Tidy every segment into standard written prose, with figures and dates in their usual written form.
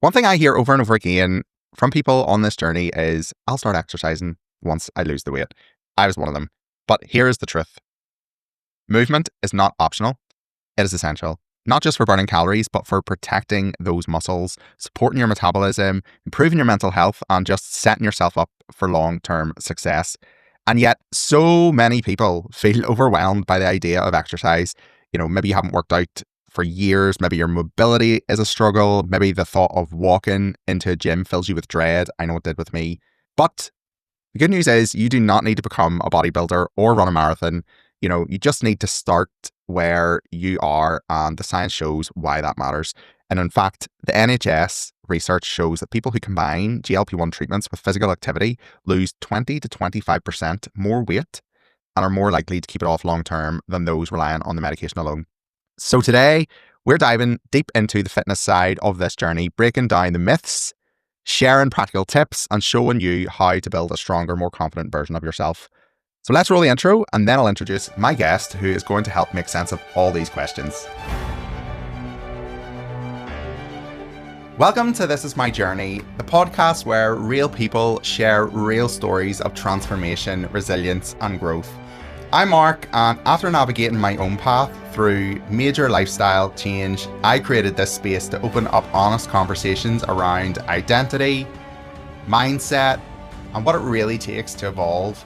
One thing I hear over and over again from people on this journey is, I'll start exercising once I lose the weight. I was one of them. But here is the truth. Movement is not optional. It is essential, not just for burning calories, but for protecting those muscles, supporting your metabolism, improving your mental health, and just setting yourself up for long-term success. And yet, so many people feel overwhelmed by the idea of exercise. Maybe you haven't worked out for years. Maybe your mobility is a struggle. Maybe the thought of walking into a gym fills you with dread. I know it did with me. But the good news is you do not need to become a bodybuilder or run a marathon. You just need to start where you are, and the science shows why that matters. And in fact, the NHS research shows that people who combine GLP-1 treatments with physical activity lose 20 to 25% more weight and are more likely to keep it off long term than those relying on the medication alone. So today, we're diving deep into the fitness side of this journey, breaking down the myths, sharing practical tips, and showing you how to build a stronger, more confident version of yourself. So let's roll the intro, and then I'll introduce my guest who is going to help make sense of all these questions. Welcome to This Is My Journey, the podcast where real people share real stories of transformation, resilience, and growth. I'm Marc, and after navigating my own path through major lifestyle change, I created this space to open up honest conversations around identity, mindset, and what it really takes to evolve.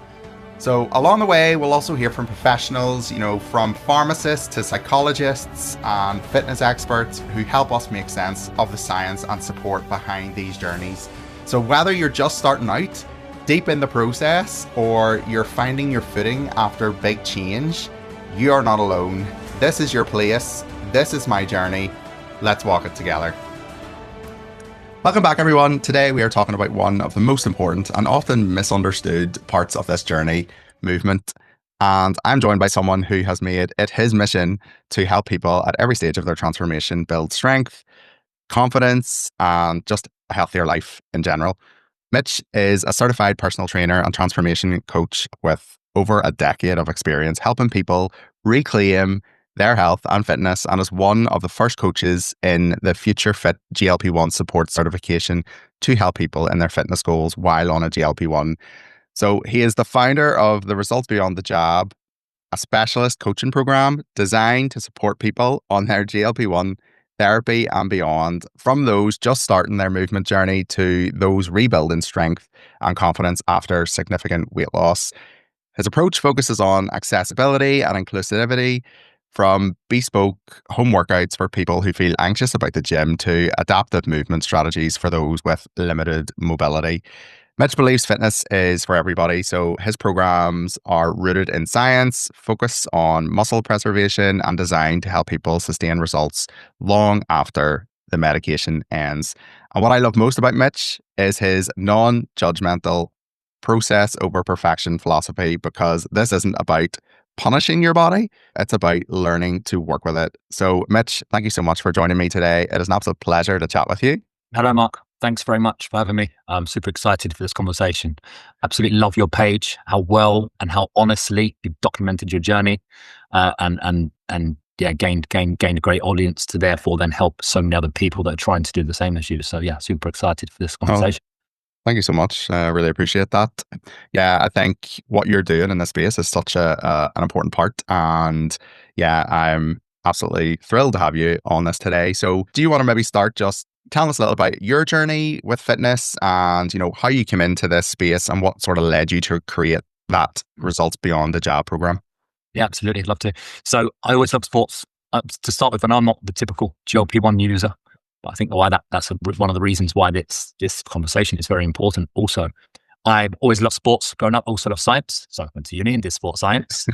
So along the way, we'll also hear from professionals, from pharmacists to psychologists and fitness experts who help us make sense of the science and support behind these journeys. So whether you're just starting out, deep in the process, or you're finding your footing after big change, you are not alone. This is your place. This is my journey. Let's walk it together. Welcome back, everyone. Today we are talking about one of the most important and often misunderstood parts of this journey, movement. And I'm joined by someone who has made it his mission to help people at every stage of their transformation build strength, confidence, and just a healthier life in general. Mitch is a certified personal trainer and transformation coach with over a decade of experience helping people reclaim their health and fitness, and is one of the first coaches in the Future Fit GLP-1 support certification to help people in their fitness goals while on a GLP-1. So he is the founder of the Results Beyond the Jab, a specialist coaching program designed to support people on their GLP-1 therapy and beyond, from those just starting their movement journey to those rebuilding strength and confidence after significant weight loss. His approach focuses on accessibility and inclusivity, from bespoke home workouts for people who feel anxious about the gym to adaptive movement strategies for those with limited mobility. Mitch believes fitness is for everybody, so his programs are rooted in science, focus on muscle preservation, and designed to help people sustain results long after the medication ends. And what I love most about Mitch is his non-judgmental process over perfection philosophy, because this isn't about punishing your body, it's about learning to work with it. So Mitch, thank you so much for joining me today. It is an absolute pleasure to chat with you. Hello, Marc. Thanks very much for having me. I'm super excited for this conversation. Absolutely love your page, how well and how honestly you've documented your journey, and gained a great audience to therefore then help so many other people that are trying to do the same as you. So yeah, super excited for this conversation. Thank you so much. I really appreciate that. Yeah, I think what you're doing in this space is such an important part. And yeah, I'm absolutely thrilled to have you on this today. So do you want to maybe start just telling us a little about your journey with fitness and, how you came into this space and what sort of led you to create that Results Beyond the Jab program? Yeah, absolutely. I'd love to. So I always love sports. To start with, and I'm not the typical GLP-1 user. But I think that's one of the reasons why this conversation is very important. Also, I've always loved sports growing up, also loved science. So I went to uni and did sports science.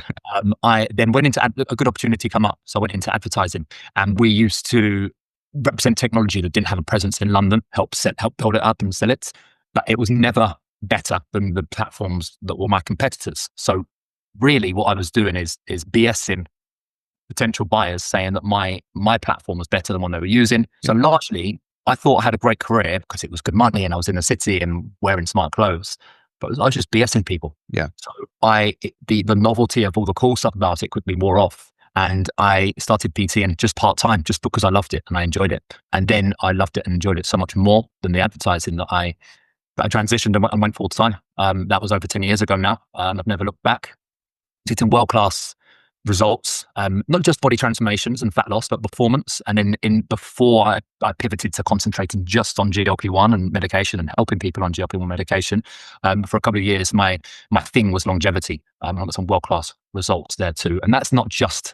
I then went into a good opportunity come up. So I went into advertising, and we used to represent technology that didn't have a presence in London, help build it up and sell it. But it was never better than the platforms that were my competitors. So really what I was doing is BSing potential buyers, saying that my platform was better than one they were using. So largely, I thought I had a great career because it was good money and I was in the city and wearing smart clothes. But I was just BSing people. Yeah. So the novelty of all the cool stuff about it quickly wore off. And I started PTing just part-time, just because I loved it and I enjoyed it. And then I loved it and enjoyed it so much more than the advertising that I transitioned and went full-time. That was over 10 years ago now. I've never looked back. It's in world-class results, not just body transformations and fat loss, but performance. And before I pivoted to concentrating just on GLP-1 and medication and helping people on GLP-1 medication, for a couple of years, my thing was longevity. I got some world-class results there too. And that's not just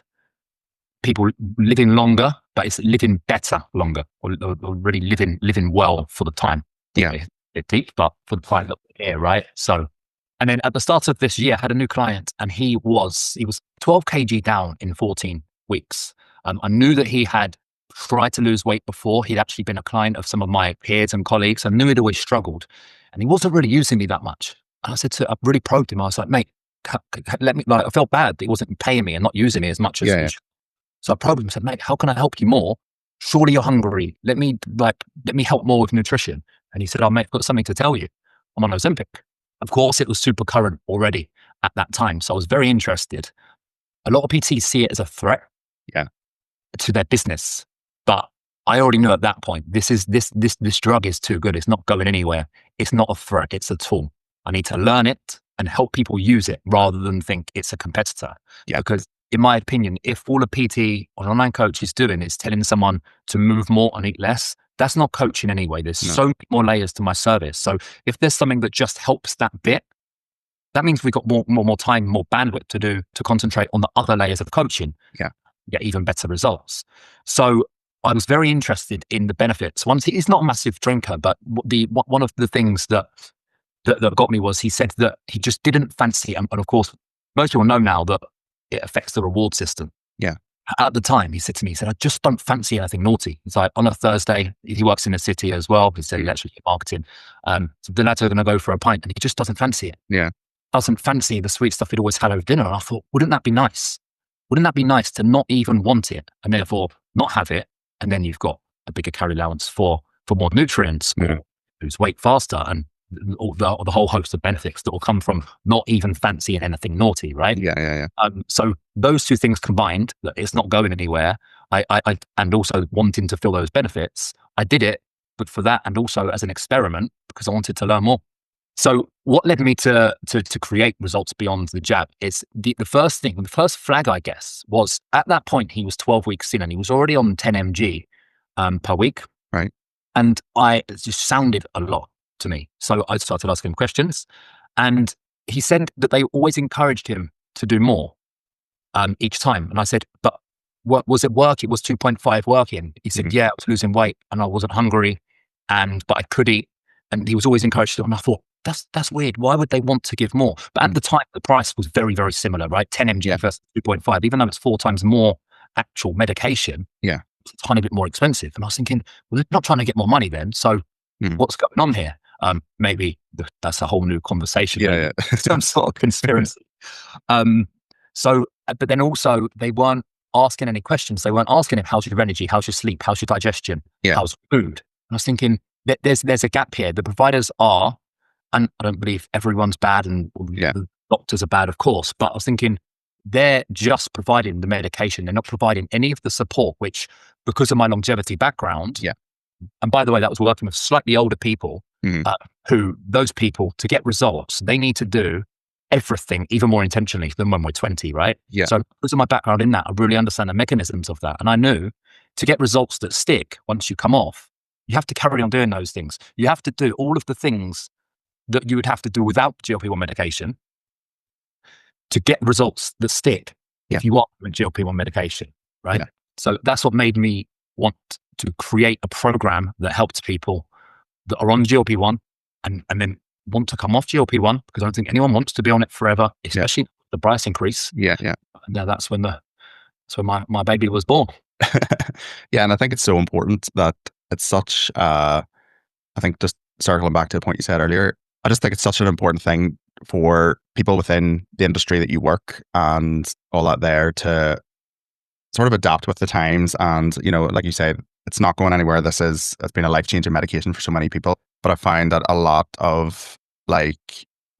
people living longer, but it's living better longer, or really living well for the time. Yeah. It's deep, but for the time that we're here, right? So, and then at the start of this year, I had a new client, and he was 12 kg down in 14 weeks. I knew that he had tried to lose weight before. He'd actually been a client of some of my peers and colleagues. I knew he'd always struggled, and he wasn't really using me that much. And I really probed him. I was like, mate, let me, I felt bad that he wasn't paying me and not using me as much as he should. So I probed him and said, mate, how can I help you more? Surely you're hungry. Let me help more with nutrition. And he said, oh, mate, I've got something to tell you. I'm on Ozempic. Of course, it was super current already at that time. So I was very interested. A lot of PTs see it as a threat to their business. But I already knew at that point, this drug is too good. It's not going anywhere. It's not a threat. It's a tool. I need to learn it and help people use it rather than think it's a competitor. Yeah. Because in my opinion, if all a PT or an online coach is doing is telling someone to move more and eat less, that's not coaching anyway. There's so many more layers to my service. So if there's something that just helps that bit, that means we've got more time, more bandwidth to concentrate on the other layers of coaching. Yeah. Get even better results. So I was very interested in the benefits. He's not a massive drinker, but one of the things that got me was he said that he just didn't fancy, and of course, most people know now that it affects the reward system. Yeah. At the time, he said to me, I just don't fancy anything naughty. It's like on a Thursday, he works in the city as well. He said he's actually marketing. So the lads are going to go for a pint, and he just doesn't fancy it. Yeah. Doesn't fancy the sweet stuff he'd always had over dinner. And I thought, wouldn't that be nice? Wouldn't that be nice to not even want it and therefore not have it? And then you've got a bigger calorie allowance for more nutrients, or lose weight faster, and the whole host of benefits that will come from not even fancying anything naughty, right? Yeah. So those two things combined, that it's not going anywhere, I and also wanting to feel those benefits, I did it, but for that and also as an experiment because I wanted to learn more. So what led me to create results beyond the jab is the first flag, I guess, was at that point he was 12 weeks in and he was already on 10 mg per week. Right. And it just sounded a lot to me. So I started asking him questions, and he said that they always encouraged him to do more each time. And I said, but what was it working? It was 2.5 working. He said, yeah, I was losing weight and I wasn't hungry, but I could eat. And he was always encouraged to. And I thought, that's weird. Why would they want to give more? But at the time, the price was very, very similar, right? 10 mg versus 2.5, even though it's 4 times more actual medication. Yeah. It's a tiny bit more expensive. And I was thinking, well, they're not trying to get more money then. So what's going on here? Maybe that's a whole new conversation. Yeah. Some sort of conspiracy. But then also they weren't asking any questions. They weren't asking him, how's your energy? How's your sleep? How's your digestion? Yeah. How's food? And I was thinking that there's a gap here. The providers are, and I don't believe everyone's bad and the doctors are bad, of course, but I was thinking they're just providing the medication. They're not providing any of the support, which because of my longevity background, and by the way, that was working with slightly older people, who those people, to get results, they need to do everything even more intentionally than when we're 20, right? Yeah. So because of my background in that, I really understand the mechanisms of that. And I knew to get results that stick once you come off, you have to carry on doing those things. You have to do all of the things that you would have to do without GLP-1 medication to get results that stick if you are on GLP-1 medication, right? Yeah. So that's what made me want to create a program that helps people that are on GLP-1 and then want to come off GLP-1, because I don't think anyone wants to be on it forever, especially the price increase. Yeah. Now that's when my baby was born. Yeah, and I think it's so important that it's such, I think just circling back to the point you said earlier, I just think it's such an important thing for people within the industry that you work and all that there to sort of adapt with the times. And, like you say, it's not going anywhere. It's been a life-changing medication for so many people. But I find that a lot of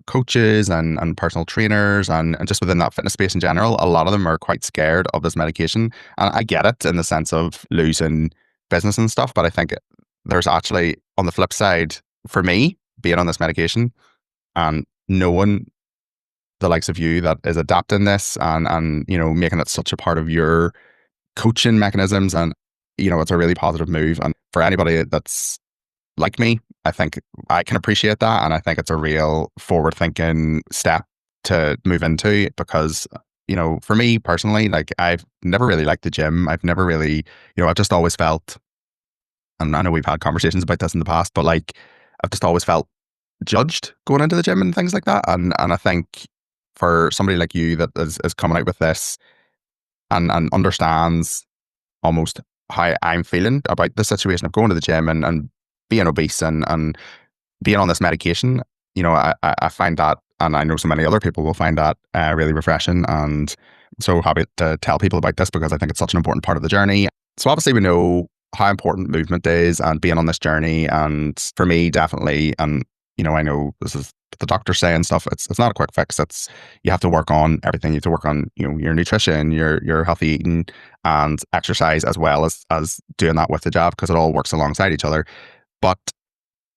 coaches and personal trainers and just within that fitness space in general, a lot of them are quite scared of this medication. And I get it in the sense of losing business and stuff, but I think there's actually, on the flip side, for me, being on this medication and knowing the likes of you that is adapting this and you know, making it such a part of your coaching mechanisms, and you know, it's a really positive move. And for anybody that's like me, I think I can appreciate that, and I think it's a real forward thinking step to move into, because you know, for me personally, like I've never really liked the gym. I've never really, you know, I've just always felt, and I know we've had conversations about this in the past, but like I've just always felt judged going into the gym and things like that. And I think for somebody like you that is coming out with this and understands almost how I'm feeling about the situation of going to the gym and being obese and being on this medication, you know, I find that, and I know so many other people will find that really refreshing, and so happy to tell people about this because I think it's such an important part of the journey. So obviously we know how important movement is and being on this journey, and for me definitely, and you know, I know this is the doctor saying stuff. It's not a quick fix. It's, you have to work on everything. You have to work on, you know, your nutrition, your healthy eating, and exercise, as well as doing that with the jab, because it all works alongside each other. But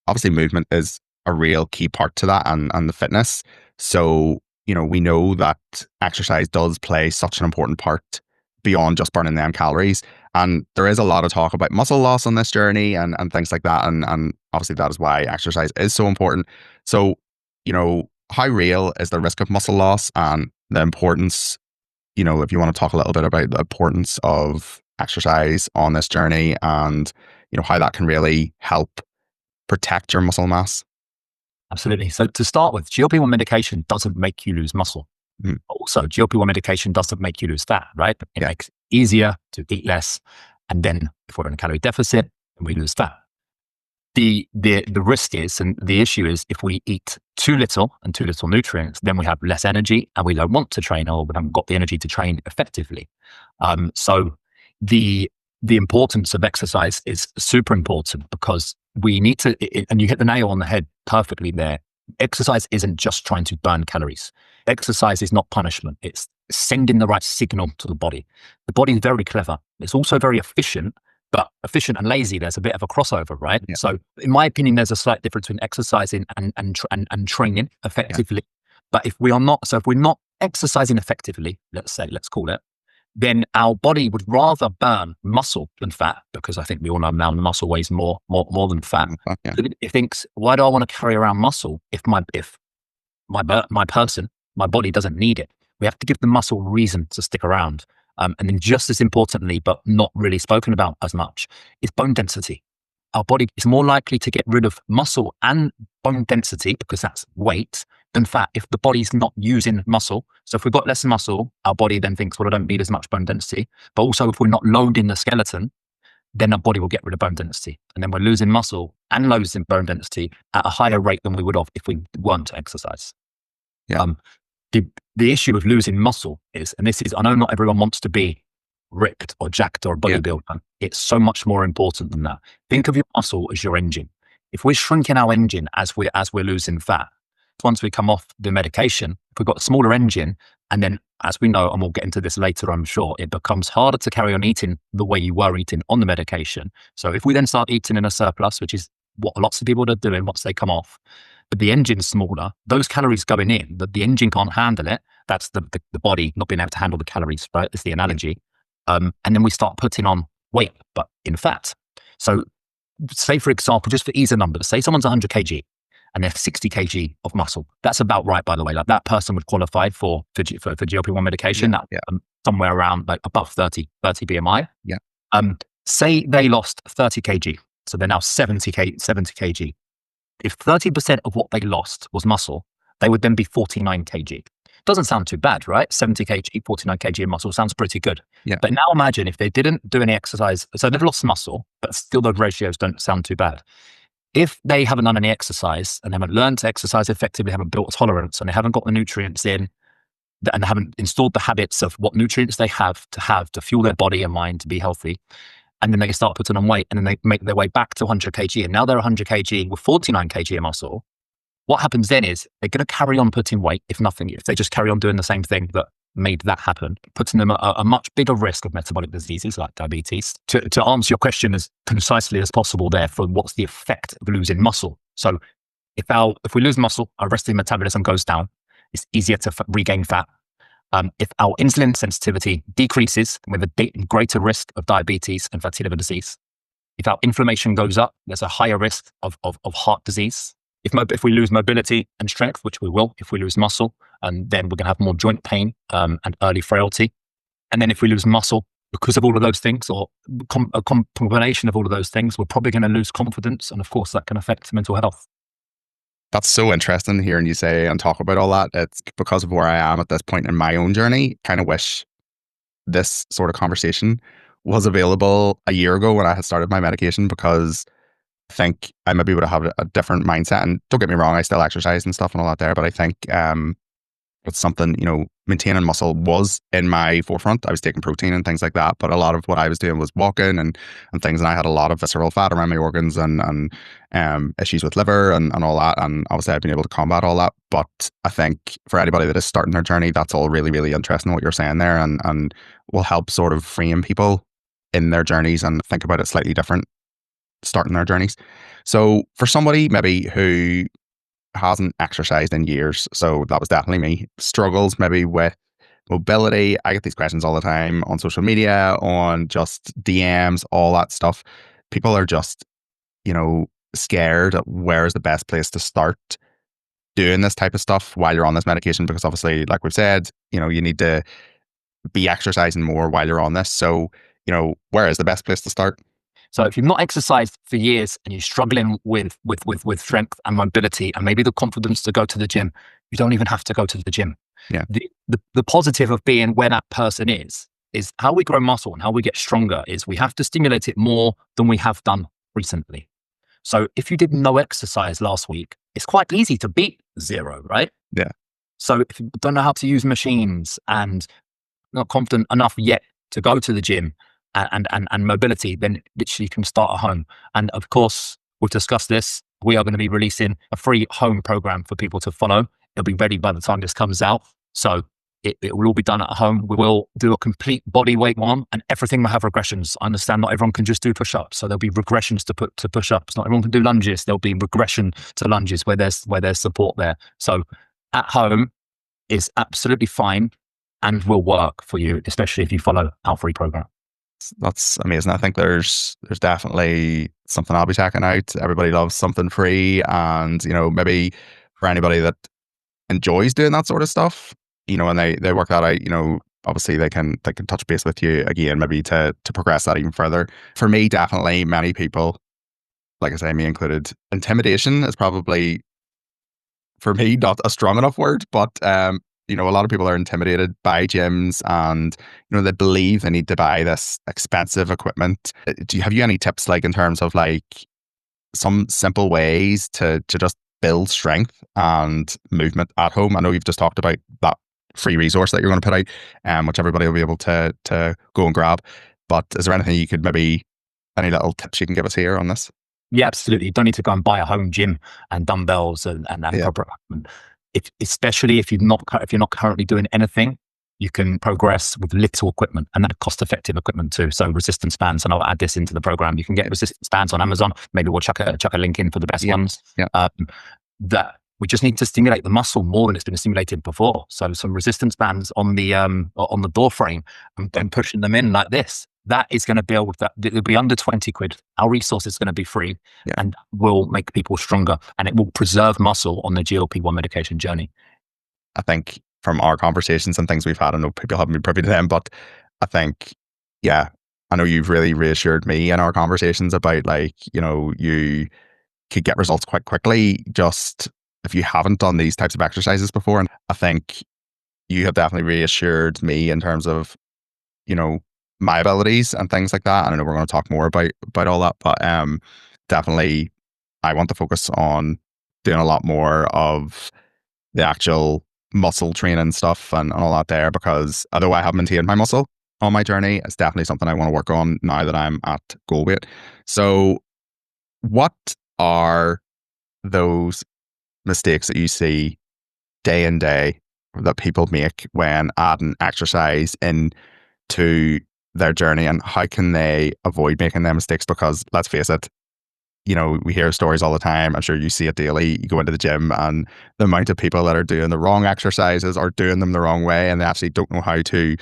obviously movement is a real key part to that, and the fitness. So, you know, we know that exercise does play such an important part beyond just burning them calories. And there is a lot of talk about muscle loss on this journey and things like that. And obviously that is why exercise is so important. So, you know, how real is the risk of muscle loss and the importance, you know, if you want to talk a little bit about the importance of exercise on this journey and, you know, how that can really help protect your muscle mass? Absolutely. So to start with, GLP-1 medication doesn't make you lose muscle. Mm. Also, GLP-1 medication doesn't make you lose fat, right? It makes it easier to eat less. And then if we're in a calorie deficit, we lose fat. The risk is, and the issue is, if we eat too little and too little nutrients, then we have less energy and we don't want to train, or we haven't got the energy to train effectively. So the importance of exercise is super important, because we need to, and you hit the nail on the head perfectly there. Exercise isn't just trying to burn calories. Exercise is not punishment. It's sending the right signal to the body. The body is very clever. It's also very efficient, but efficient and lazy, there's a bit of a crossover, right? Yeah. So in my opinion, there's a slight difference between exercising and training effectively. Yeah. But if we're not exercising effectively, let's call it, then our body would rather burn muscle than fat, because I think we all know now muscle weighs more than fat. Yeah. It thinks, why do I want to carry around muscle if my body doesn't need it? We have to give the muscle reason to stick around. And then just as importantly, but not really spoken about as much, is bone density. Our body is more likely to get rid of muscle and bone density, because that's weight, than fat if the body's not using muscle. So if we've got less muscle, our body then thinks, well, I don't need as much bone density. But also if we're not loading the skeleton, then our body will get rid of bone density. And then we're losing muscle and losing bone density at a higher rate than we would have if we weren't to exercise. Yeah. The issue with losing muscle is, and this is, I know not everyone wants to be ripped or jacked or a bodybuilder. Yeah. It's so much more important than that. Think of your muscle as your engine. If we're shrinking our engine as we're losing fat, once we come off the medication, if we've got a smaller engine, and then as we know, and we'll get into this later, I'm sure, it becomes harder to carry on eating the way you were eating on the medication. So if we then start eating in a surplus, which is what lots of people are doing once they come off, but the engine's smaller, those calories going in, that the engine can't handle it. That's the body not being able to handle the calories, right? It's the analogy. And then we start putting on weight, but in fat. So say, for example, just for ease of numbers, say someone's 100 kg and they're 60 kg of muscle. That's about right, by the way. Like that person would qualify for GLP-1 medication, somewhere around like above 30 BMI. Yeah. Say they lost 30 kg. So they're now 70 kg. If 30% of what they lost was muscle, they would then be 49 kg. Doesn't sound too bad, right? 70 kg, 49 kg in muscle sounds pretty good. Yeah. But now imagine if they didn't do any exercise. So they've lost muscle, but still those ratios don't sound too bad. If they haven't done any exercise and haven't learned to exercise effectively, haven't built a tolerance, and they haven't got the nutrients in, and they haven't installed the habits of what nutrients they have to fuel their body and mind to be healthy, and then they start putting on weight, and then they make their way back to 100 kg, and now they're 100 kg with 49 kg of muscle, what happens then is they're going to carry on putting weight, if nothing, if they just carry on doing the same thing that made that happen, putting them at a much bigger risk of metabolic diseases like diabetes. To answer your question as concisely as possible there, for what's the effect of losing muscle. So if we lose muscle, our resting metabolism goes down. It's easier to regain fat. If our insulin sensitivity decreases, with a greater risk of diabetes and fatty liver disease. If our inflammation goes up, there's a higher risk of heart disease. If we lose mobility and strength, which we will, if we lose muscle, then we're going to have more joint pain and early frailty. And then if we lose muscle, because of all of those things, or a combination of all of those things, we're probably going to lose confidence. And of course, that can affect mental health. That's so interesting hearing you say and talk about all that. It's because of where I am at this point in my own journey. Kind of wish this sort of conversation was available a year ago when I had started my medication, because I think I maybe would have had a different mindset. And don't get me wrong, I still exercise and stuff and all that there, but I think it's something, maintaining muscle was in my forefront. I was taking protein and things like that, but a lot of what I was doing was walking and things, and I had a lot of visceral fat around my organs and issues with liver and all that, and obviously I've been able to combat all that. But I think for anybody that is starting their journey, that's all really, really interesting what you're saying there, and will help sort of frame people in their journeys and think about it slightly different starting their journeys. So for somebody maybe who hasn't exercised in years, so that was definitely me, struggles maybe with mobility. I get these questions all the time on social media, on just DMs, all that stuff. People are just, scared of where is the best place to start doing this type of stuff while you're on this medication, because obviously, like we've said, you need to be exercising more while you're on this. So, where is the best place to start? So if you've not exercised for years and you're struggling with strength and mobility and maybe the confidence to go to the gym, you don't even have to go to the gym. Yeah. The positive of being where that person is how we grow muscle and how we get stronger is we have to stimulate it more than we have done recently. So if you did no exercise last week, it's quite easy to beat 0, right? Yeah. So if you don't know how to use machines and not confident enough yet to go to the gym, and mobility, then literally you can start at home. And of course, we've discussed this. We are going to be releasing a free home program for people to follow. It'll be ready by the time this comes out. So it will all be done at home. We will do a complete body weight one, and everything will have regressions. I understand not everyone can just do push-ups. So there'll be regressions to push-ups. Not everyone can do lunges. There'll be regression to lunges where there's support there. So at home is absolutely fine and will work for you, especially if you follow our free program. That's amazing. I think there's definitely something I'll be checking out. Everybody loves something free, and maybe for anybody that enjoys doing that sort of stuff, and they work that out, obviously they can touch base with you again, maybe to progress that even further. For me, definitely many people, like I say, me included, intimidation is probably, for me, not a strong enough word, but a lot of people are intimidated by gyms, and they believe they need to buy this expensive equipment. Have you any tips, like in terms of like some simple ways to just build strength and movement at home? I know you've just talked about that free resource that you're going to put out, which everybody will be able to go and grab. But is there anything you could any little tips you can give us here on this? Yeah, absolutely. You don't need to go and buy a home gym and dumbbells and proper equipment. Especially if you're not currently doing anything, you can progress with little equipment, and that cost-effective equipment too. So resistance bands, and I'll add this into the program. You can get resistance bands on Amazon. Maybe we'll chuck a link in for the best ones. Yeah. That we just need to stimulate the muscle more than it's been stimulated before. So some resistance bands on the door frame and pushing them in like this. That is going to build that. It'll be under 20 quid. Our resource is going to be free and will make people stronger, and it will preserve muscle on the GLP-1 medication journey. I think from our conversations and things we've had, I know people haven't been privy to them, but I think, I know you've really reassured me in our conversations about you could get results quite quickly just if you haven't done these types of exercises before. And I think you have definitely reassured me in terms of, my abilities and things like that. And I know we're going to talk more about all that, but definitely I want to focus on doing a lot more of the actual muscle training stuff and all that there, because although I have maintained my muscle on my journey, it's definitely something I want to work on now that I'm at goal weight. So what are those mistakes that you see day in day that people make when adding exercise into their journey, and how can they avoid making them mistakes? Because let's face it, we hear stories all the time. I'm sure you see it daily. You go into the gym and the amount of people that are doing the wrong exercises or doing them the wrong way, and they actually don't know how to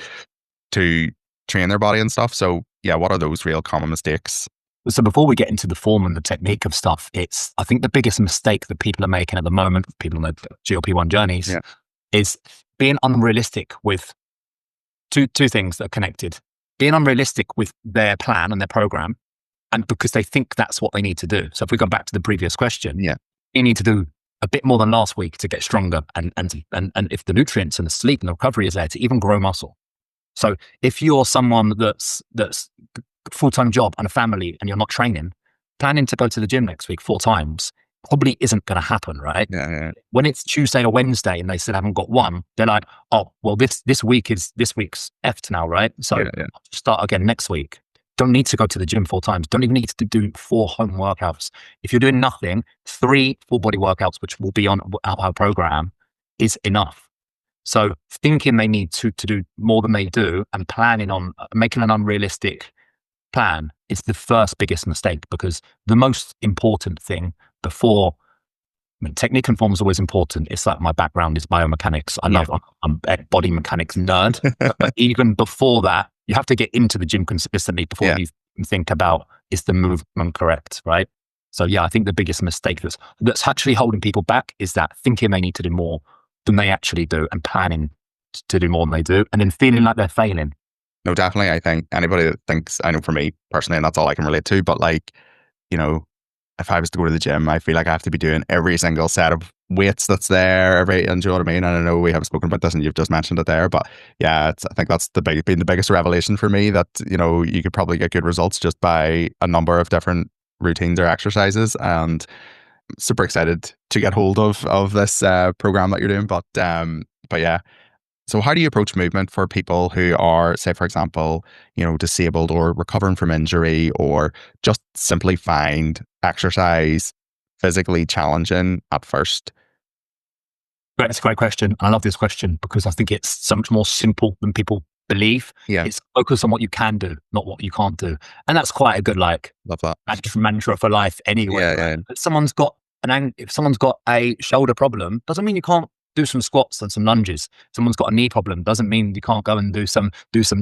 train their body and stuff. So yeah, what are those real common mistakes? So before we get into the form and the technique of stuff, I think the biggest mistake that people are making at the moment, people on the GLP-1 journeys, is being unrealistic with two things that are connected. Being unrealistic with their plan and their program, and because they think that's what they need to do. So if we go back to the previous question, you need to do a bit more than last week to get stronger, and if the nutrients and the sleep and the recovery is there, to even grow muscle. So if you're someone that's full-time job and a family and you're not training, planning to go to the gym next week 4 times probably isn't going to happen, right? When it's Tuesday or Wednesday and they still haven't got one, they're like, oh, well, this week's effed now, right? So I'll start again next week. Don't need to go to the gym 4 times. Don't even need to do 4 home workouts. If you're doing nothing, 3 full body workouts, which will be on our program, is enough. So thinking they need to do more than they do and planning on making an unrealistic plan is the first biggest mistake, because the most important thing before, technique and form is always important. It's like my background is biomechanics. I'm a body mechanics nerd. But even before that, you have to get into the gym consistently before you think about, is the movement correct, right? So yeah, I think the biggest mistake that's actually holding people back is that thinking they need to do more than they actually do, and planning to do more than they do, and then feeling like they're failing. No, definitely. I think anybody that thinks, I know for me personally, and that's all I can relate to, but if I was to go to the gym, I feel like I have to be doing every single set of weights that's there, and do you know what I mean? And I know we haven't spoken about this and you've just mentioned it there, but yeah, I think that's been the biggest revelation for me, that, you could probably get good results just by a number of different routines or exercises. And super excited to get hold of this program that you're doing. But yeah. So how do you approach movement for people who are, say, for example, disabled or recovering from injury, or just simply find exercise physically challenging at first? That's a great question. And I love this question because I think it's so much more simple than people believe. It's focused on what you can do, not what you can't do. And that's quite a good, love that mantra for life anyway. Right? If someone's got a shoulder problem, doesn't mean you can't do some squats and some lunges. Someone's got a knee problem, doesn't mean you can't go and do some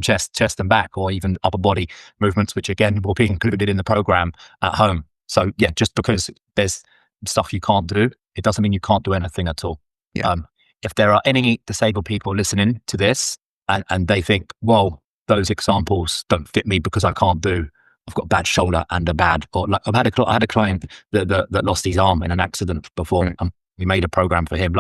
chest and back, or even upper body movements, which again will be included in the program at home. So yeah, just because there's stuff you can't do, it doesn't mean you can't do anything at all. If there are any disabled people listening to this and they think, well, those examples don't fit me because I've got a bad shoulder and or like I had a client that lost his arm in an accident before. We made a program for him,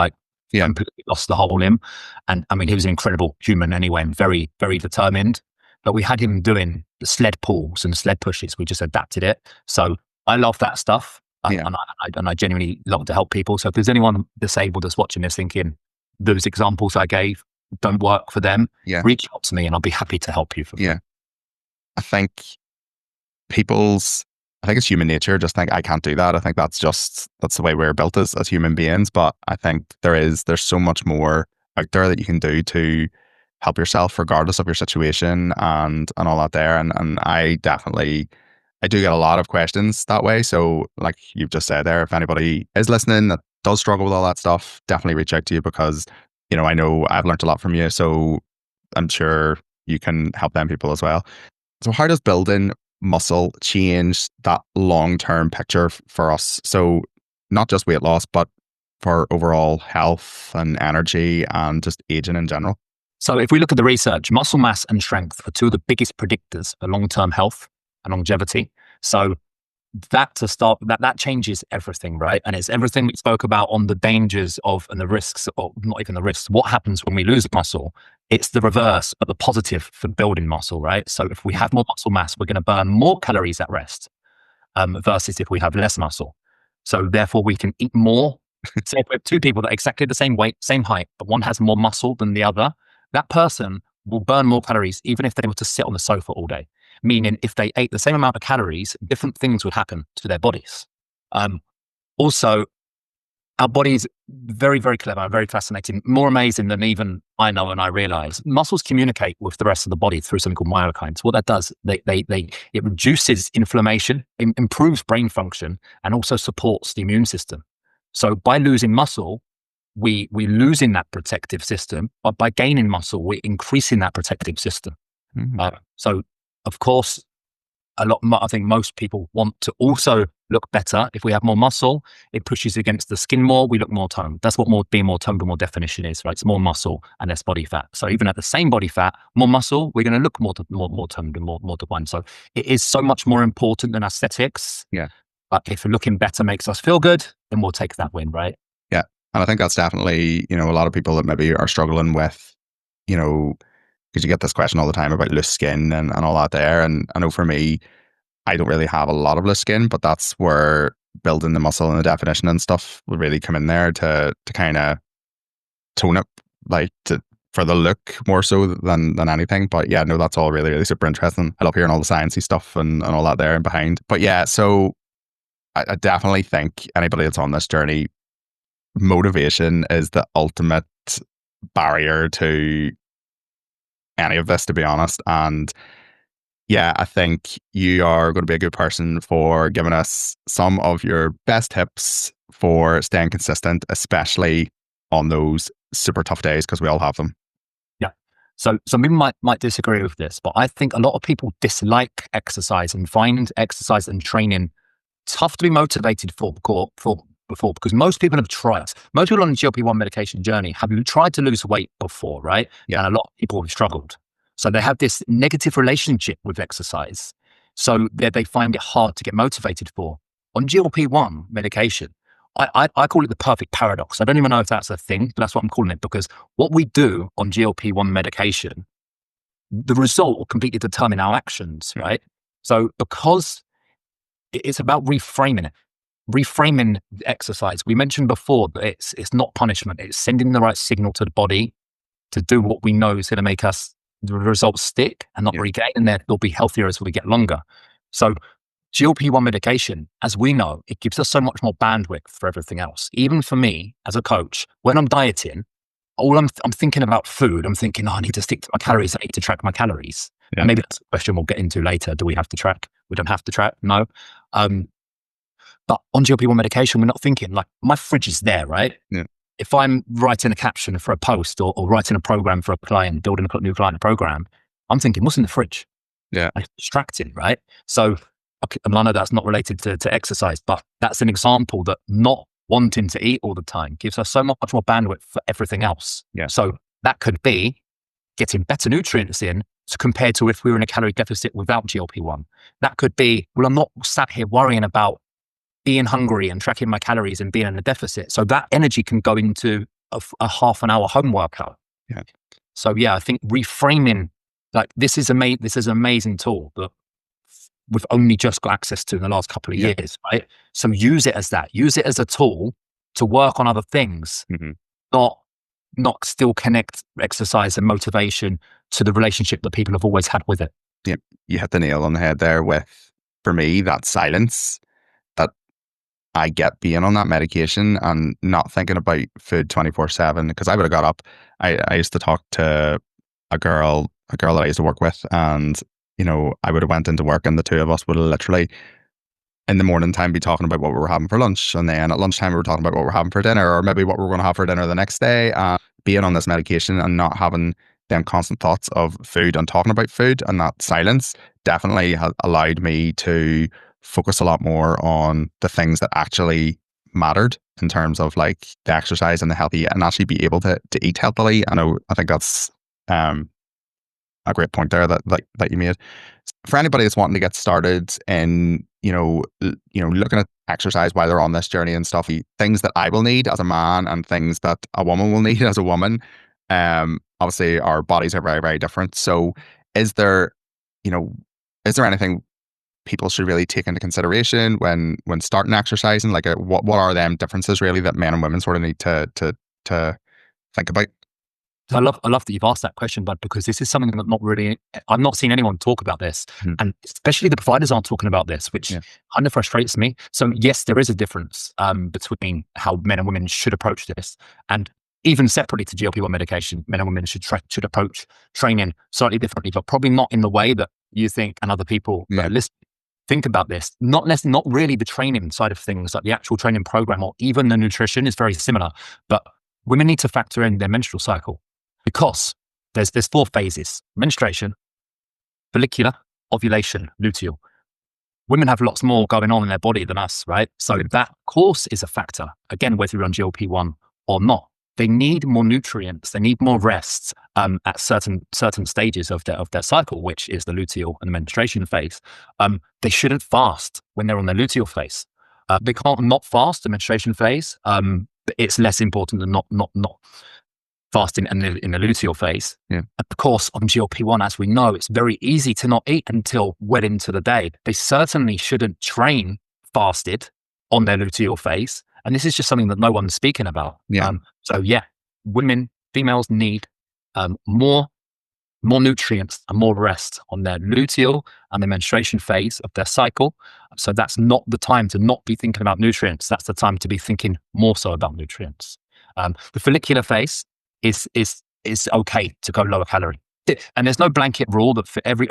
completely lost the whole limb. And I mean, he was an incredible human anyway, and very, very determined. But we had him doing the sled pulls and sled pushes. We just adapted it. So I love that stuff. And I genuinely love to help people. So if there's anyone disabled that's watching this thinking those examples I gave don't work for them, reach out to me and I'll be happy to help you. I think it's human nature. Just think, I can't do that. I think that's the way we're built as human beings. But I think there's so much more out there that you can do to help yourself regardless of your situation and all that there. And I do get a lot of questions that way. So like you've just said there, if anybody is listening that does struggle with all that stuff, definitely reach out to you, because, I know I've learned a lot from you. So I'm sure you can help them people as well. So how does building muscle change that long-term picture for us? So not just weight loss, but for overall health and energy and just aging in general. So if we look at the research, muscle mass and strength are 2 of the biggest predictors for long-term health and longevity. So that changes everything, right? And it's everything we spoke about on the dangers of and the risks, or not even the risks. What happens when we lose muscle? It's the reverse, but the positive for building muscle, right? So if we have more muscle mass, we're going to burn more calories at rest, versus if we have less muscle. So therefore we can eat more. So if we have 2 people that are exactly the same weight, same height, but one has more muscle than the other, that person will burn more calories even if they were to sit on the sofa all day. Meaning if they ate the same amount of calories, different things would happen to their bodies. Also, Our body's very, very clever, very fascinating, more amazing than even I know and I realize. Muscles communicate with the rest of the body through something called myokines. What that does, it reduces inflammation, improves brain function, and also supports the immune system. So by losing muscle, we losing that protective system, but by gaining muscle, we're increasing that protective system. So of course, I think most people want to also look better. If we have more muscle, it pushes against the skin more. We look more toned. That's what being more toned and more definition is, right? It's more muscle and less body fat. So even at the same body fat, more muscle, we're going to look more toned and more defined. So it is so much more important than aesthetics. Yeah. But if looking better makes us feel good, then we'll take that win, right? Yeah. And I think that's definitely, a lot of people that maybe are struggling with, because you get this question all the time about loose skin and all that there. And I know for me, I don't really have a lot of loose skin, but that's where building the muscle and the definition and stuff would really come in there to kind of tone it, for the look more so than anything. But yeah, no, that's all really, really super interesting. I love hearing all the sciencey stuff and all that there and behind. But yeah, so I definitely think anybody that's on this journey, motivation is the ultimate barrier to any of this, to be honest. And yeah, I think you are going to be a good person for giving us some of your best tips for staying consistent, especially on those super tough days, because we all have them. Yeah. So some people might disagree with this, but I think a lot of people dislike exercise and find exercise and training tough to be motivated for before, because most people have tried. Most people on the GLP-1 medication journey have tried to lose weight before, right? Yeah. And a lot of people have struggled. So they have this negative relationship with exercise. So they find it hard to get motivated for. On GLP-1 medication, I call it the perfect paradox. I don't even know if that's a thing, but that's what I'm calling it, because what we do on GLP-1 medication, the result will completely determine our actions, right? So because it's about reframing it. Reframing the exercise. We mentioned before that it's not punishment. It's sending the right signal to the body to do what we know is going to make us the results stick and not regain, and they'll be healthier as we get longer. So GLP-1 medication, as we know, it gives us so much more bandwidth for everything else. Even for me as a coach, when I'm dieting, all I'm thinking about food. I'm thinking, I need to stick to my calories. I need to track my calories. And maybe that's a question we'll get into later. Do we have to track? We don't have to track. No. But on GLP-1 medication, we're not thinking like my fridge is there, right? Yeah. If I'm writing a caption for a post or writing a program for a client, building a new client program, I'm thinking, what's in the fridge? Yeah. I'm distracted, right? So, and I know that's not related to exercise, but that's an example that not wanting to eat all the time gives us so much more bandwidth for everything else. Yeah. So that could be getting better nutrients in compared to if we were in a calorie deficit without GLP-1. That could be, well, I'm not sat here worrying about being hungry and tracking my calories and being in a deficit. So that energy can go into a half an hour home workout. Yeah. So yeah, I think reframing, like this is an amazing tool that we've only just got access to in the last couple of years, right? So use it as that. Use it as a tool to work on other things, not still connect exercise and motivation to the relationship that people have always had with it. Yeah, you hit the nail on the head there with, for me, that silence that I get being on that medication and not thinking about food 24/7. Because I would have got up. I used to talk to a girl that I used to work with, and I would have went into work, and the two of us would have literally in the morning time be talking about what we were having for lunch, and then at lunchtime we were talking about what we're having for dinner, or maybe what we're going to have for dinner the next day. Being on this medication and not having them constant thoughts of food and talking about food, and that silence definitely has allowed me to focus a lot more on the things that actually mattered in terms of like the exercise and the healthy, and actually be able to eat healthily. I think that's a great point there that you made. For anybody that's wanting to get started in looking at exercise while they're on this journey and stuff, things that I will need as a man and things that a woman will need as a woman, obviously our bodies are very, very different. So is there anything people should really take into consideration when starting exercising? Like what are them differences really that men and women sort of need to think about? I love that you've asked that question, bud, because this is something that I've not seen anyone talk about this. And especially the providers aren't talking about this, which kind of frustrates me. So yes, there is a difference between how men and women should approach this. And even separately to GLP-1 medication, men and women should approach training slightly differently, but probably not in the way that you think and other people think about this. Not really the training side of things, like the actual training program or even the nutrition is very similar, but women need to factor in their menstrual cycle. Because there's 4 phases: menstruation, follicular, ovulation, luteal. Women have lots more going on in their body than us, right? So that, of course, is a factor. Again, whether you're on GLP-1 or not, they need more nutrients. They need more rest at certain stages of their cycle, which is the luteal and the menstruation phase. They shouldn't fast when they're on their luteal phase. They can't not fast the menstruation phase. But it's less important than not fasting in the luteal phase. And of course, on GLP-1, as we know, it's very easy to not eat until well into the day. They certainly shouldn't train fasted on their luteal phase. And this is just something that no one's speaking about. Females need more nutrients and more rest on their luteal and the menstruation phase of their cycle. So that's not the time to not be thinking about nutrients. That's the time to be thinking more so about nutrients. The follicular phase is okay to go lower calorie. And there's no blanket rule that for every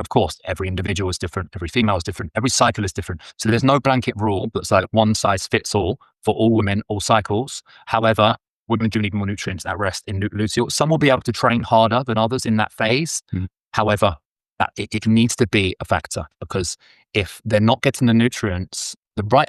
individual is different. Every female is different. Every cycle is different. So there's no blanket rule that's like one size fits all for all women, all cycles. However, women do need more nutrients at rest in luteal. Some will be able to train harder than others in that phase. However, it needs to be a factor, because if they're not getting the nutrients, the right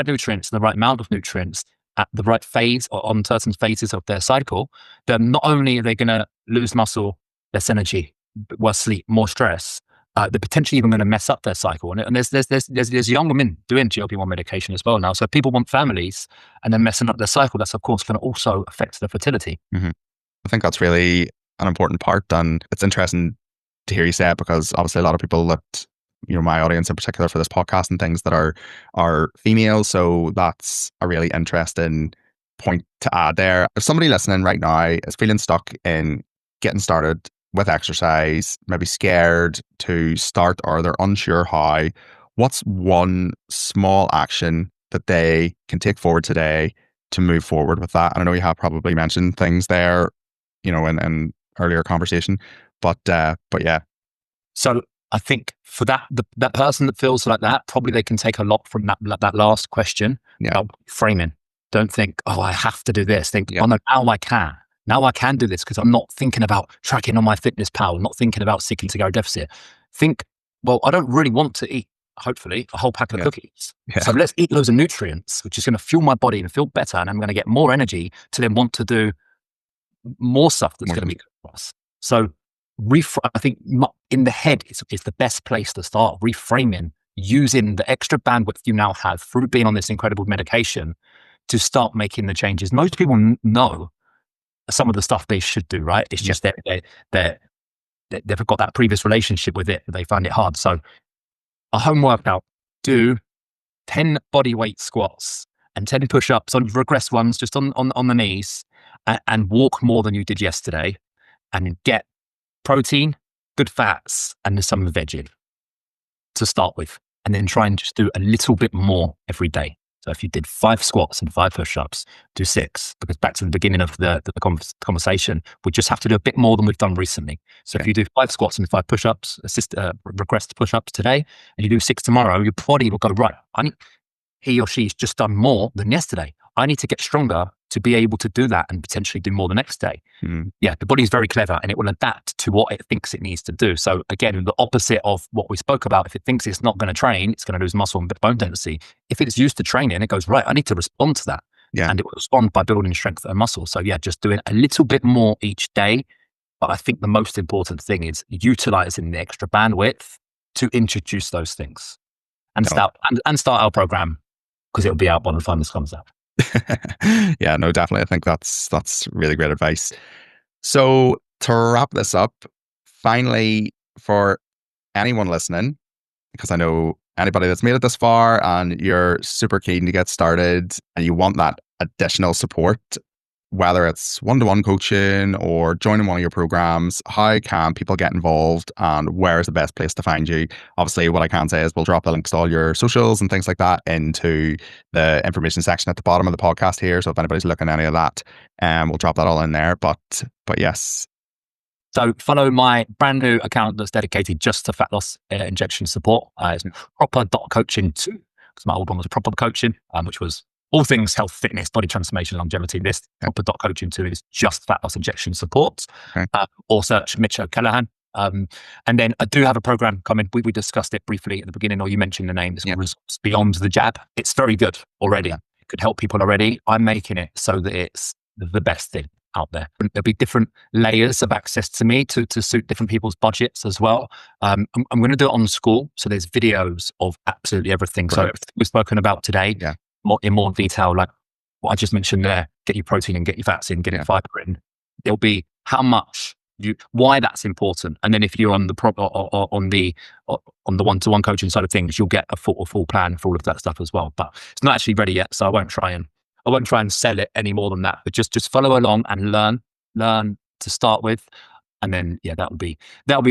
nutrients, the right amount of nutrients at the right phase or on certain phases of their cycle, then not only are they going to lose muscle, less energy, worse sleep, more stress, they're potentially even going to mess up their cycle. And there's young women doing GLP-1 medication as well now. So if people want families and then messing up their cycle, that's of course going to also affect their fertility. I think that's really an important part, and it's interesting to hear you say it, because obviously a lot of people that, my audience in particular for this podcast and things, that are female. So that's a really interesting point to add there. If somebody listening right now is feeling stuck in getting started with exercise, maybe scared to start or they're unsure how, what's one small action that they can take forward today to move forward with that? And I know you have probably mentioned things there, in earlier conversation, but yeah. So I think for that person that feels like that, probably they can take a lot from that last question about framing. Don't think, oh, I have to do this. Think, oh no, now I can. Now I can do this because I'm not thinking about tracking on my fitness pal, not thinking about seeking to go deficit. Think, well, I don't really want to eat, hopefully, a whole pack of cookies. So let's eat loads of nutrients, which is going to fuel my body and feel better. And I'm going to get more energy to then want to do more stuff that's going to be good for us. So I think in the head is the best place to start. Reframing, using the extra bandwidth you now have through being on this incredible medication to start making the changes. Most people know some of the stuff they should do, right? It's just that they've got that previous relationship with it. They find it hard. So a home workout, do 10 body weight squats and 10 push-ups on regress ones, just on the knees, and walk more than you did yesterday, and get protein, good fats, and some veggie to start with. And then try and just do a little bit more every day. So if you did 5 squats and 5 push-ups, do 6, because back to the beginning of the conversation, we just have to do a bit more than we've done recently. So if you do 5 squats and 5 push-ups, regressed push-ups today, and you do 6 tomorrow, your body will go, right, he or she's just done more than yesterday. I need to get stronger to be able to do that and potentially do more the next day. The body is very clever, and it will adapt to what it thinks it needs to do. So again, the opposite of what we spoke about, if it thinks it's not going to train, it's going to lose muscle and bone density. If it's used to training, it goes, right, I need to respond to that. And it will respond by building strength and muscle. So just doing a little bit more each day. But I think the most important thing is utilizing the extra bandwidth to introduce those things and start our program, because it'll be out by the time this comes out. Definitely. I think that's really great advice. So to wrap this up, finally, for anyone listening, because I know anybody that's made it this far and you're super keen to get started and you want that additional support, whether it's one-to-one coaching or joining one of your programs, how can people get involved and where is the best place to find you? Obviously, what I can say is we'll drop the links to all your socials and things like that into the information section at the bottom of the podcast here. So if anybody's looking at any of that, we'll drop that all in there. But yes. So follow my brand new account that's dedicated just to fat loss injection support. It's proper.coaching2, because my old one was proper coaching, which was all things health, fitness, body transformation, longevity. This proper.coaching2 is just fat loss injection support. Or search Mitch O'Callaghan. And then I do have a program coming. We discussed it briefly at the beginning, or you mentioned the name. It's called Results Beyond the Jab. It's very good already. It could help people already. I'm making it so that it's the best thing out there. There'll be different layers of access to me to suit different people's budgets as well. I'm going to do it on school. So there's videos of absolutely everything. So everything we've spoken about today, in more detail, like what I just mentioned there, get your protein and get your fats in, get your fiber in. There'll be how much why that's important. And then if you're on the on the one-to-one coaching side of things, you'll get a full plan for all of that stuff as well. But it's not actually ready yet. So I won't try and sell it any more than that, but just follow along and learn to start with. And then, that'll be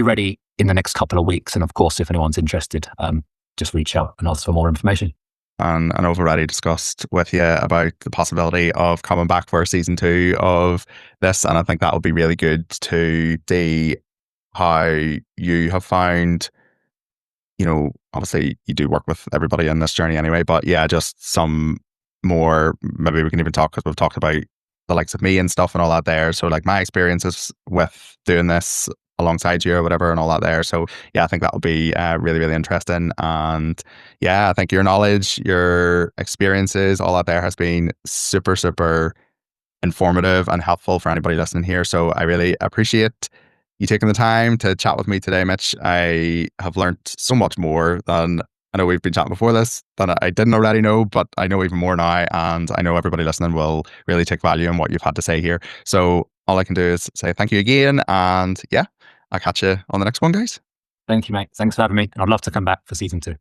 ready in the next couple of weeks. And of course, if anyone's interested, just reach out and ask for more information. And I've already discussed with you about the possibility of coming back for season 2 of this. And I think that will be really good to see how you have found, obviously you do work with everybody in this journey anyway, but just some more, maybe we can even talk, because we've talked about the likes of me and stuff and all that there. So like my experiences with doing this alongside you or whatever and all that there. So I think that will be really, really interesting. And I think your knowledge, your experiences, all that there has been super, super informative and helpful for anybody listening here. So I really appreciate you taking the time to chat with me today, Mitch. I have learned so much more than I know we've been chatting before this than I didn't already know, but I know even more now. And I know everybody listening will really take value in what you've had to say here. So all I can do is say thank you again. And I'll catch you on the next one, guys. Thank you, mate. Thanks for having me. And I'd love to come back for season 2.